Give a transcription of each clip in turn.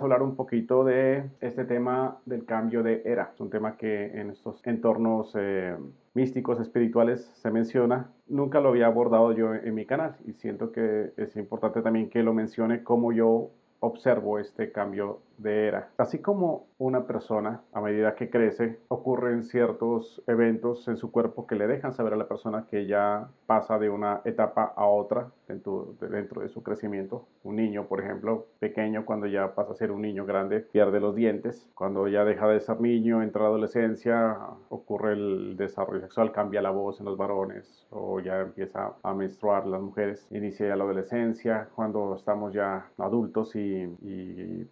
Hablar un poquito de este tema del cambio de era. Es un tema que en estos entornos místicos, espirituales se menciona. Nunca lo había abordado yo en mi canal y siento que es importante también que lo mencione como yo observo este cambio de era. Así como una persona a medida que crece ocurren ciertos eventos en su cuerpo que le dejan saber a la persona que ya pasa de una etapa a otra dentro de su crecimiento. Un niño, por ejemplo, pequeño, cuando ya pasa a ser un niño grande, pierde los dientes. Cuando ya deja de ser niño, entra a la adolescencia, ocurre el desarrollo sexual, cambia la voz en los varones o ya empieza a menstruar las mujeres. Inicia la adolescencia, cuando estamos ya adultos y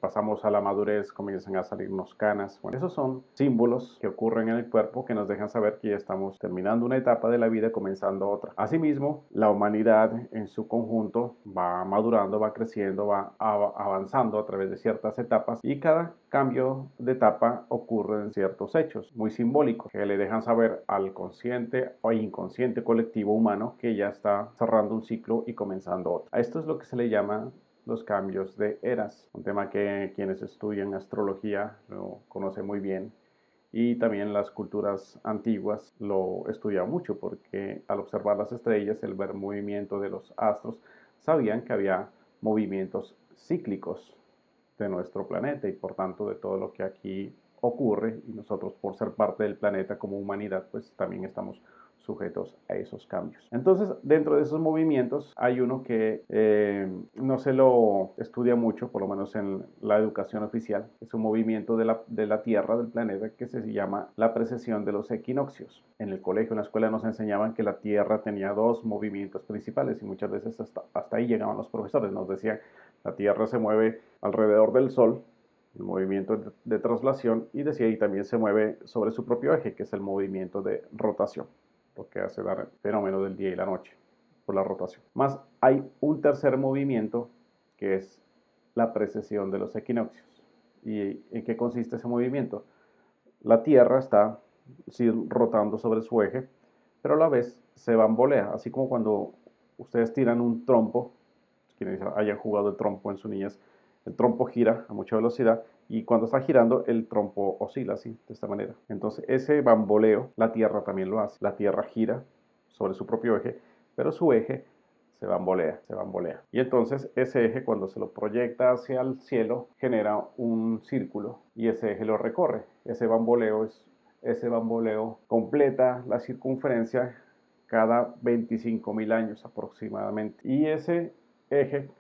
pasamos a la madurez, comienzan a salirnos canas. Bueno, esos son símbolos que ocurren en el cuerpo que nos dejan saber que ya estamos terminando una etapa de la vida, comenzando otra. Asimismo, la humanidad en su conjunto va madurando, va creciendo, va avanzando a través de ciertas etapas y cada cambio de etapa ocurre en ciertos hechos muy simbólicos que le dejan saber al consciente o inconsciente colectivo humano que ya está cerrando un ciclo y comenzando otro. A esto es lo que se le llama los cambios de eras, un tema que quienes estudian astrología lo conocen muy bien y también las culturas antiguas lo estudian mucho porque al observar las estrellas, el ver movimiento de los astros, sabían que había movimientos cíclicos de nuestro planeta y por tanto de todo lo que aquí ocurre y nosotros por ser parte del planeta como humanidad pues también estamos sujetos a esos cambios. Entonces, dentro de esos movimientos hay uno que no se lo estudia mucho, por lo menos en la educación oficial. Es un movimiento de la Tierra, del planeta, que se llama la precesión de los equinoccios. En el colegio, en la escuela nos enseñaban que la Tierra tenía dos movimientos principales y muchas veces hasta ahí llegaban los profesores. Nos decían, la Tierra se mueve alrededor del Sol, el movimiento de traslación, y decía, y también se mueve sobre su propio eje, que es el movimiento de rotación, lo que hace dar el fenómeno del día y la noche por la rotación. Más hay un tercer movimiento que es la precesión de los equinoccios. ¿Y en qué consiste ese movimiento? La Tierra está sí, rotando sobre su eje, pero a la vez se bambolea, así como cuando ustedes tiran un trompo, quienes hayan jugado el trompo en su niñez, el trompo gira a mucha velocidad y cuando está girando el trompo oscila así, de esta manera. Entonces ese bamboleo la Tierra también lo hace. La Tierra gira sobre su propio eje, pero su eje se bambolea, se bambolea. Y entonces ese eje cuando se lo proyecta hacia el cielo genera un círculo y ese eje lo recorre. Ese bamboleo completa la circunferencia cada 25.000 años aproximadamente. Y ese eje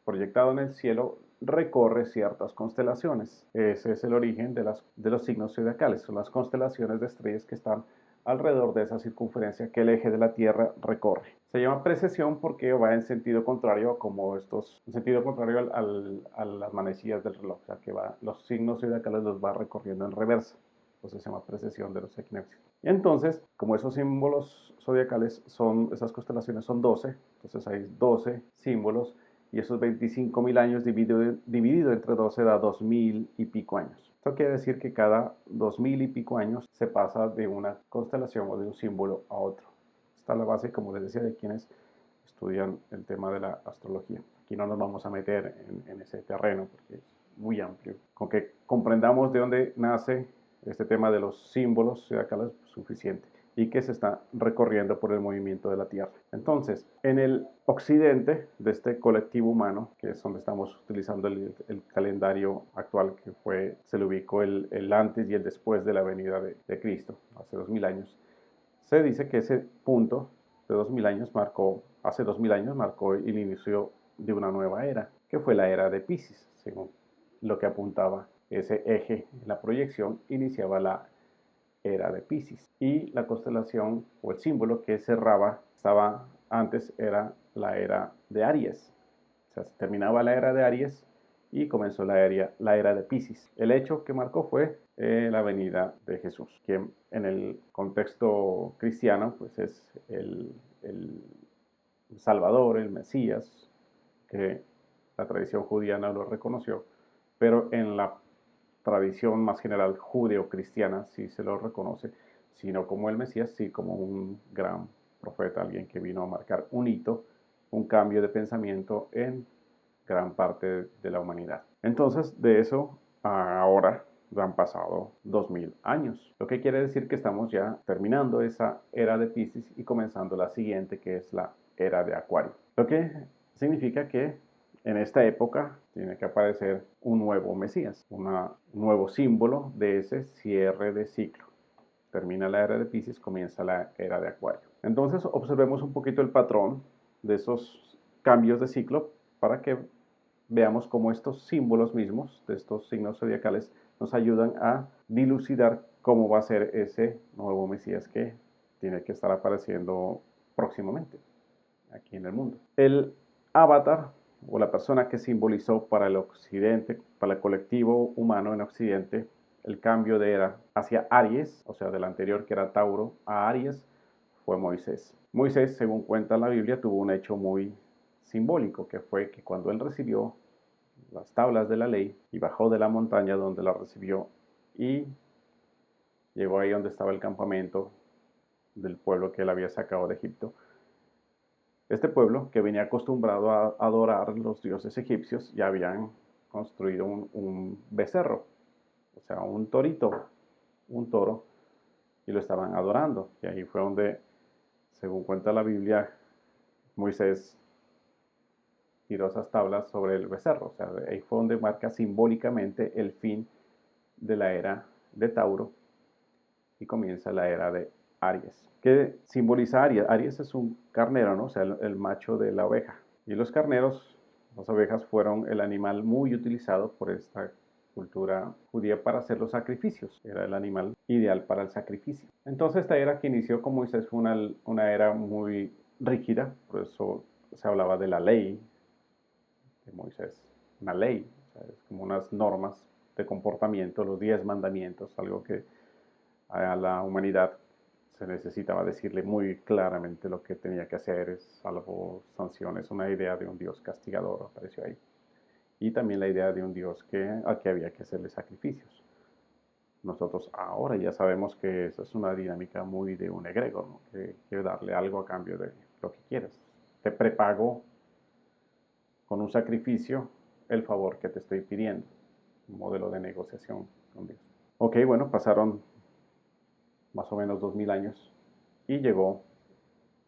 proyectado en el cielo recorre ciertas constelaciones. Ese es el origen de los signos zodiacales. Son las constelaciones de estrellas que están alrededor de esa circunferencia que el eje de la Tierra recorre. Se llama precesión porque va en sentido contrario, en sentido contrario a las manecillas del reloj, o sea que los signos zodiacales los va recorriendo en reversa. Entonces se llama precesión de los equinoccios. Y entonces, como esos símbolos zodiacales esas constelaciones son 12, entonces hay 12 símbolos y esos 25.000 años dividido entre 12 da 2.000 y pico años. Esto quiere decir que cada 2.000 y pico años se pasa de una constelación o de un símbolo a otro. Esta es la base, como les decía, de quienes estudian el tema de la astrología. Aquí no nos vamos a meter en ese terreno porque es muy amplio. Con que comprendamos de dónde nace este tema de los símbolos zodiacales es suficiente y que se está recorriendo por el movimiento de la Tierra. Entonces, en el occidente de este colectivo humano, que es donde estamos utilizando el calendario actual, se le ubicó el antes y el después de la venida de Cristo, hace 2000 años, se dice que ese punto de 2000 años hace 2000 años marcó el inicio de una nueva era, que fue la era de Pisces, según lo que apuntaba ese eje, la proyección iniciaba la era de Pisces. Y la constelación o el símbolo que cerraba, estaba antes, era la era de Aries. O sea, se terminaba la era de Aries y comenzó la era de Pisces. El hecho que marcó fue la venida de Jesús, quien en el contexto cristiano pues es el Salvador, el Mesías, que la tradición judía no lo reconoció, pero en la tradición más general judeo-cristiana sí se lo reconoce, sino como el Mesías, sí como un gran profeta, alguien que vino a marcar un hito, un cambio de pensamiento en gran parte de la humanidad. Entonces, de eso a ahora ya han pasado 2000 años, lo que quiere decir que estamos ya terminando esa era de Piscis y comenzando la siguiente, que es la era de Acuario. Lo que significa que en esta época tiene que aparecer un nuevo Mesías, un nuevo símbolo de ese cierre de ciclo. Termina la era de Piscis, comienza la era de Acuario. Entonces observemos un poquito el patrón de esos cambios de ciclo para que veamos cómo estos símbolos mismos de estos signos zodiacales nos ayudan a dilucidar cómo va a ser ese nuevo Mesías que tiene que estar apareciendo próximamente aquí en el mundo. El avatar o la persona que simbolizó para el occidente, para el colectivo humano en occidente, el cambio de era hacia Aries, o sea, del anterior que era Tauro a Aries, fue Moisés. Moisés, según cuenta la Biblia, tuvo un hecho muy simbólico, que fue que cuando él recibió las tablas de la ley y bajó de la montaña donde la recibió y llegó ahí donde estaba el campamento del pueblo que él había sacado de Egipto. Este pueblo, que venía acostumbrado a adorar los dioses egipcios, ya habían construido un becerro, o sea, un torito, un toro, y lo estaban adorando. Y ahí fue donde, según cuenta la Biblia, Moisés tiró esas tablas sobre el becerro. O sea, ahí fue donde marca simbólicamente el fin de la era de Tauro y comienza la era de Aries. ¿Qué simboliza Aries? Aries es un carnero, ¿no? O sea, el macho de la oveja. Y los carneros, las ovejas, fueron el animal muy utilizado por esta cultura judía para hacer los sacrificios. Era el animal ideal para el sacrificio. Entonces esta era que inició con Moisés fue una era muy rígida, por eso se hablaba de la ley de Moisés. Una ley, o sea, es como unas normas de comportamiento, los 10 mandamientos, algo que a la humanidad se necesitaba decirle muy claramente lo que tenía que hacer, salvo sanciones. Una idea de un Dios castigador apareció ahí. Y también la idea de un Dios al que había que hacerle sacrificios. Nosotros ahora ya sabemos que esa es una dinámica muy de un egregor, ¿no? que darle algo a cambio de lo que quieres. Te prepago con un sacrificio el favor que te estoy pidiendo. Un modelo de negociación con Dios. Ok, bueno, pasaron más o menos 2000 años y llegó,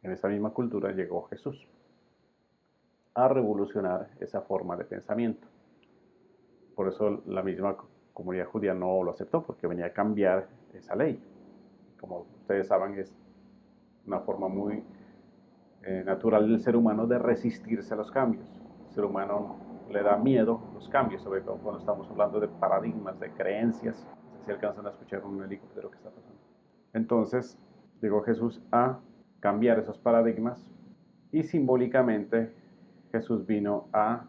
en esa misma cultura, llegó Jesús a revolucionar esa forma de pensamiento. Por eso la misma comunidad judía no lo aceptó, porque venía a cambiar esa ley. Como ustedes saben, es una forma muy natural del ser humano de resistirse a los cambios. El ser humano le da miedo los cambios, sobre todo cuando estamos hablando de paradigmas, de creencias. No sé si alcanzan a escuchar un helicóptero que está pasando. Entonces, llegó Jesús a cambiar esos paradigmas y simbólicamente Jesús vino a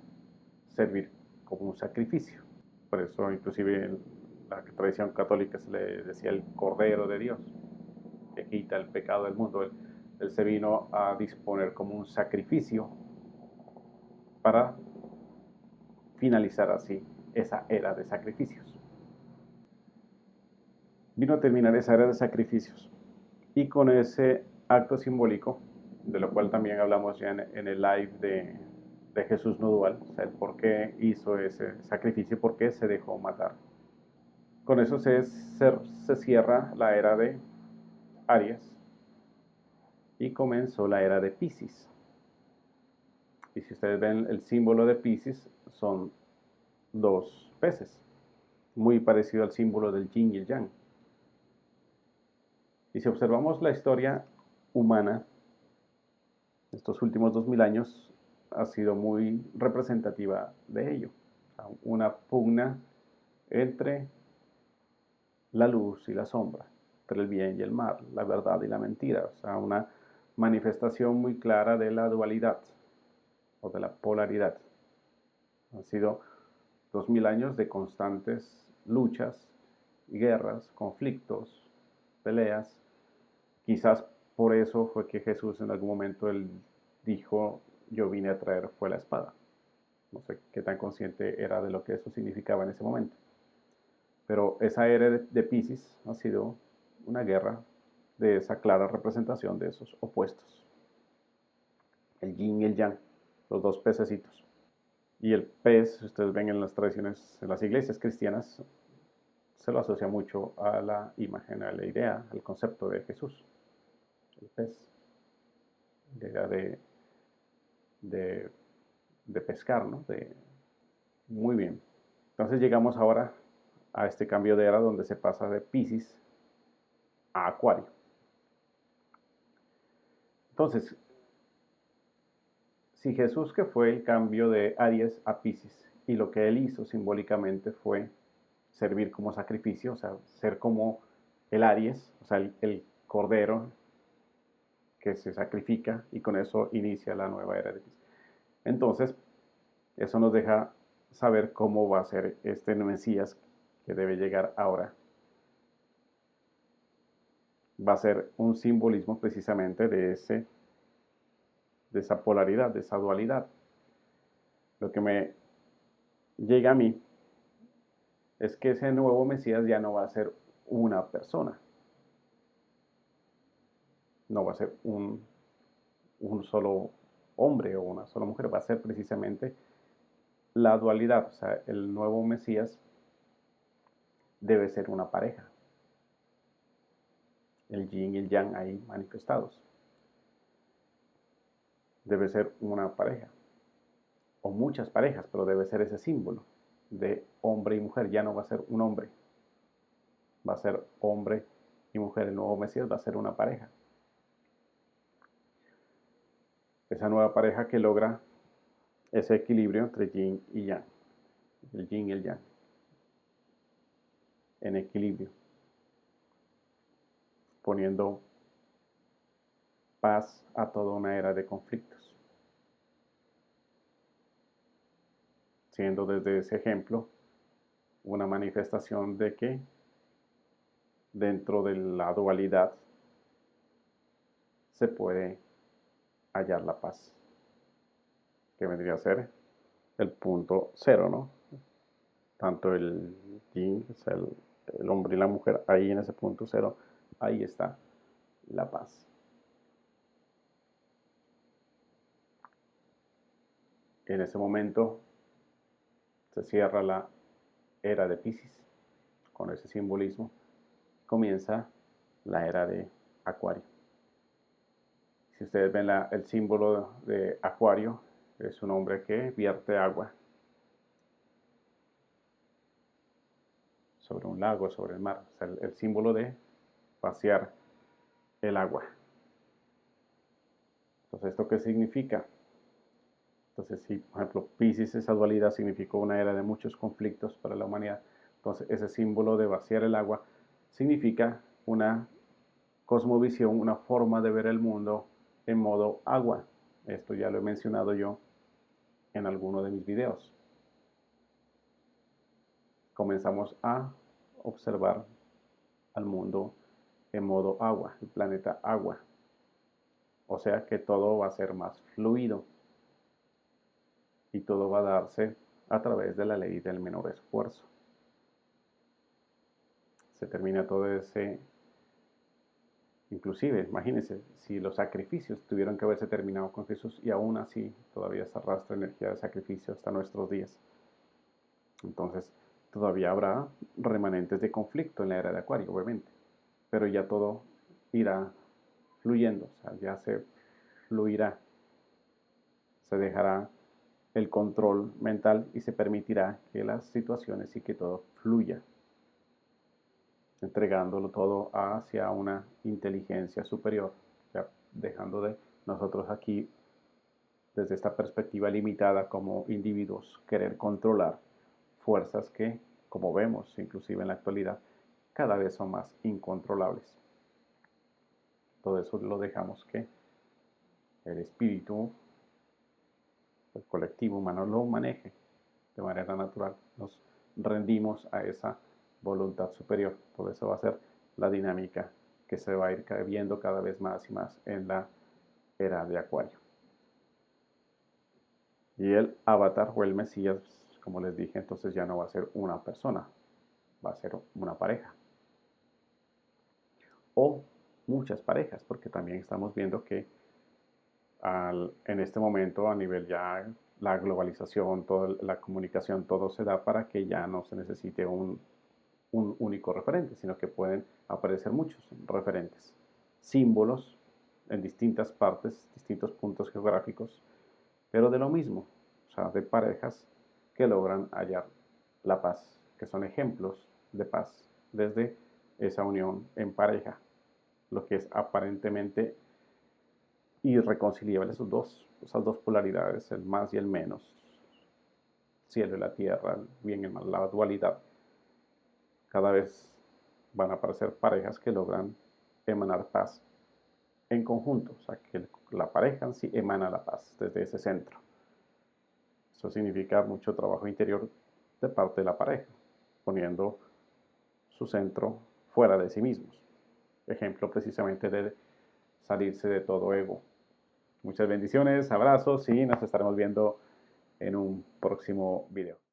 servir como un sacrificio. Por eso inclusive en la tradición católica se le decía el Cordero de Dios, que quita el pecado del mundo. Él se vino a disponer como un sacrificio para finalizar así esa era de sacrificios. Vino a terminar esa era de sacrificios y con ese acto simbólico, de lo cual también hablamos ya en el live de Jesús no dual, o sea, el por qué hizo ese sacrificio, por qué se dejó matar. Con eso se cierra la era de Aries y comenzó la era de Piscis. Y si ustedes ven el símbolo de Piscis, son dos peces, muy parecido al símbolo del yin y el yang. Y si observamos la historia humana, estos últimos 2000 años ha sido muy representativa de ello. O sea, una pugna entre la luz y la sombra, entre el bien y el mal, la verdad y la mentira. O sea, una manifestación muy clara de la dualidad o de la polaridad. Han sido 2000 años de constantes luchas, guerras, conflictos, peleas. Quizás por eso fue que Jesús en algún momento él dijo, yo vine a traer fue la espada. No sé qué tan consciente era de lo que eso significaba en ese momento. Pero esa era de Piscis ha sido una guerra de esa clara representación de esos opuestos. El yin y el yang, los dos pececitos. Y el pez, ustedes ven en las tradiciones, en las iglesias cristianas, se lo asocia mucho a la imagen, a la idea, al concepto de Jesús. El pez, la idea de, de pescar, ¿no? Muy bien. Entonces llegamos ahora a este cambio de era donde se pasa de Piscis a Acuario. Entonces, si Jesús, que fue el cambio de Aries a Piscis, y lo que él hizo simbólicamente fue servir como sacrificio, o sea, ser como el Aries, o sea, el cordero que se sacrifica, y con eso inicia la nueva era de Piscis. Entonces, eso nos deja saber cómo va a ser este Mesías que debe llegar ahora. Va a ser un simbolismo precisamente de esa polaridad, de esa dualidad. Lo que me llega a mí es que ese nuevo Mesías ya no va a ser una persona, no va a ser un solo hombre o una sola mujer, va a ser precisamente la dualidad. O sea, el nuevo Mesías debe ser una pareja, el yin y el yang ahí manifestados. Debe ser una pareja, o muchas parejas, pero debe ser ese símbolo de hombre y mujer. Ya no va a ser un hombre, va a ser hombre y mujer. El nuevo Mesías va a ser una pareja. Esa nueva pareja que logra ese equilibrio entre yin y yang, el yin y el yang, en equilibrio, poniendo paz a toda una era de conflictos, siendo desde ese ejemplo una manifestación de que dentro de la dualidad se puede hallar la paz, que vendría a ser el punto cero, ¿no? Tanto el yin, o sea, el hombre y la mujer, ahí en ese punto cero, ahí está la paz. En ese momento se cierra la era de Piscis con ese simbolismo, comienza la era de Acuario. Si ustedes ven el símbolo de Acuario, es un hombre que vierte agua sobre un lago, sobre el mar. O sea, el símbolo de vaciar el agua. Entonces, ¿esto qué significa? Entonces, si por ejemplo Piscis, esa dualidad significó una era de muchos conflictos para la humanidad, entonces ese símbolo de vaciar el agua significa una cosmovisión, una forma de ver el mundo en modo agua. Esto ya lo he mencionado yo en alguno de mis videos. Comenzamos a observar al mundo en modo agua, el planeta agua. O sea que todo va a ser más fluido y todo va a darse a través de la ley del menor esfuerzo. Se termina todo ese, inclusive, imagínense, si los sacrificios tuvieron que haberse terminado con Jesús y aún así todavía se arrastra energía de sacrificio hasta nuestros días. Entonces, todavía habrá remanentes de conflicto en la era de Acuario, obviamente, pero ya todo irá fluyendo, o sea, ya se fluirá, se dejará el control mental y se permitirá que las situaciones y que todo fluya, entregándolo todo hacia una inteligencia superior, ya dejando de nosotros aquí, desde esta perspectiva limitada como individuos, querer controlar fuerzas que, como vemos inclusive en la actualidad, cada vez son más incontrolables. Todo eso lo dejamos que el espíritu, el colectivo humano lo maneje de manera natural. Nos rendimos a esa voluntad superior. Todo eso va a ser la dinámica que se va a ir viendo cada vez más y más en la era de Acuario. Y el avatar o el Mesías, como les dije, entonces ya no va a ser una persona, va a ser una pareja. O muchas parejas, porque también estamos viendo que en este momento a nivel ya la globalización, toda la comunicación, todo se da para que ya no se necesite un único referente, sino que pueden aparecer muchos referentes, símbolos en distintas partes, distintos puntos geográficos, pero de lo mismo, o sea, de parejas que logran hallar la paz, que son ejemplos de paz desde esa unión en pareja, lo que es aparentemente irreconciliable, esas dos polaridades, el más y el menos, cielo y la tierra, el bien y el mal, la dualidad. Cada vez van a aparecer parejas que logran emanar paz en conjunto, o sea, que la pareja en sí emana la paz desde ese centro. Eso significa mucho trabajo interior de parte de la pareja, poniendo su centro fuera de sí mismos. Ejemplo precisamente de salirse de todo ego. Muchas bendiciones, abrazos y nos estaremos viendo en un próximo video.